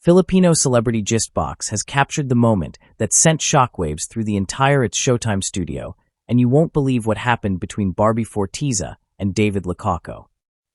Filipino celebrity Gistbox has captured the moment that sent shockwaves through the entire It's Showtime studio, and you won't believe what happened between Barbie Forteza and David Licauco.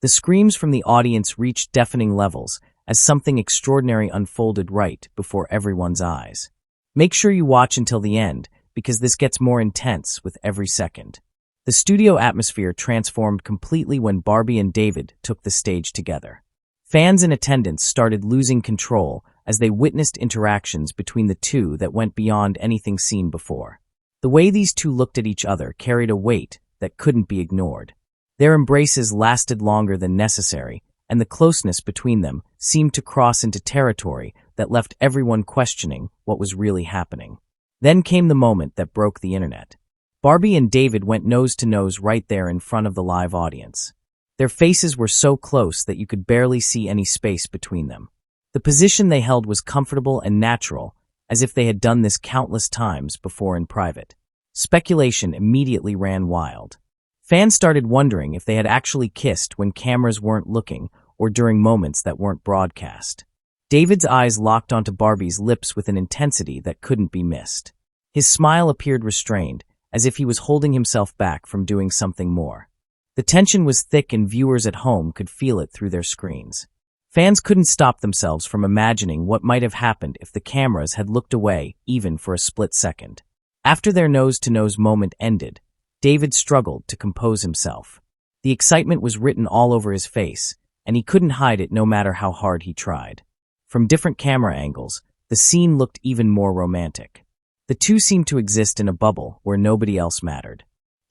The screams from the audience reached deafening levels as something extraordinary unfolded right before everyone's eyes. Make sure you watch until the end, because this gets more intense with every second. The studio atmosphere transformed completely when Barbie and David took the stage together. Fans in attendance started losing control as they witnessed interactions between the two that went beyond anything seen before. The way these two looked at each other carried a weight that couldn't be ignored. Their embraces lasted longer than necessary, and the closeness between them seemed to cross into territory that left everyone questioning what was really happening. Then came the moment that broke the internet. Barbie and David went nose to nose right there in front of the live audience. Their faces were so close that you could barely see any space between them. The position they held was comfortable and natural, as if they had done this countless times before in private. Speculation immediately ran wild. Fans started wondering if they had actually kissed when cameras weren't looking or during moments that weren't broadcast. David's eyes locked onto Barbie's lips with an intensity that couldn't be missed. His smile appeared restrained, as if he was holding himself back from doing something more. The tension was thick and viewers at home could feel it through their screens. Fans couldn't stop themselves from imagining what might have happened if the cameras had looked away even for a split second. After their nose-to-nose moment ended, David struggled to compose himself. The excitement was written all over his face, and he couldn't hide it no matter how hard he tried. From different camera angles, the scene looked even more romantic. The two seemed to exist in a bubble where nobody else mattered.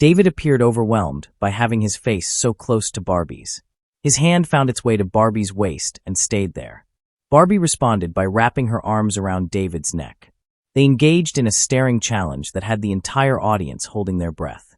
David appeared overwhelmed by having his face so close to Barbie's. His hand found its way to Barbie's waist and stayed there. Barbie responded by wrapping her arms around David's neck. They engaged in a staring challenge that had the entire audience holding their breath.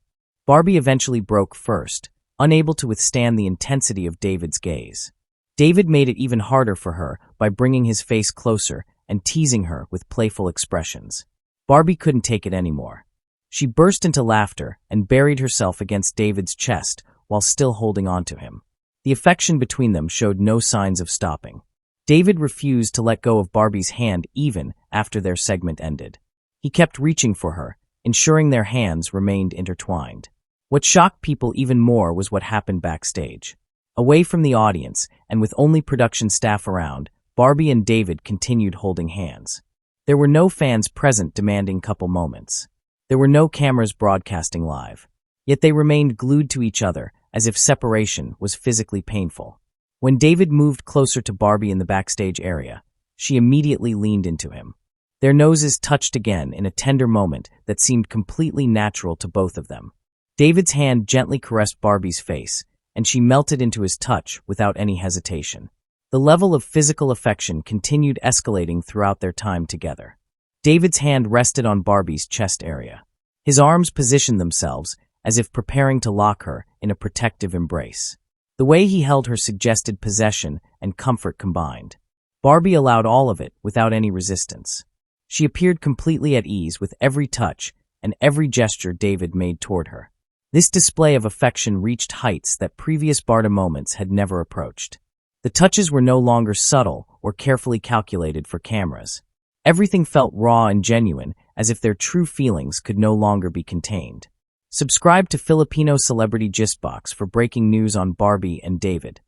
Barbie eventually broke first, unable to withstand the intensity of David's gaze. David made it even harder for her by bringing his face closer and teasing her with playful expressions. Barbie couldn't take it anymore. She burst into laughter and buried herself against David's chest while still holding on to him. The affection between them showed no signs of stopping. David refused to let go of Barbie's hand even after their segment ended. He kept reaching for her, ensuring their hands remained intertwined. What shocked people even more was what happened backstage. Away from the audience, and with only production staff around, Barbie and David continued holding hands. There were no fans present demanding couple moments. There were no cameras broadcasting live. Yet they remained glued to each other, as if separation was physically painful. When David moved closer to Barbie in the backstage area, she immediately leaned into him. Their noses touched again in a tender moment that seemed completely natural to both of them. David's hand gently caressed Barbie's face, and she melted into his touch without any hesitation. The level of physical affection continued escalating throughout their time together. David's hand rested on Barbie's chest area. His arms positioned themselves as if preparing to lock her in a protective embrace. The way he held her suggested possession and comfort combined. Barbie allowed all of it without any resistance. She appeared completely at ease with every touch and every gesture David made toward her. This display of affection reached heights that previous Barbie moments had never approached. The touches were no longer subtle or carefully calculated for cameras. Everything felt raw and genuine, as if their true feelings could no longer be contained. Subscribe to Filipino Celebrity Gistbox for breaking news on Barbie and David.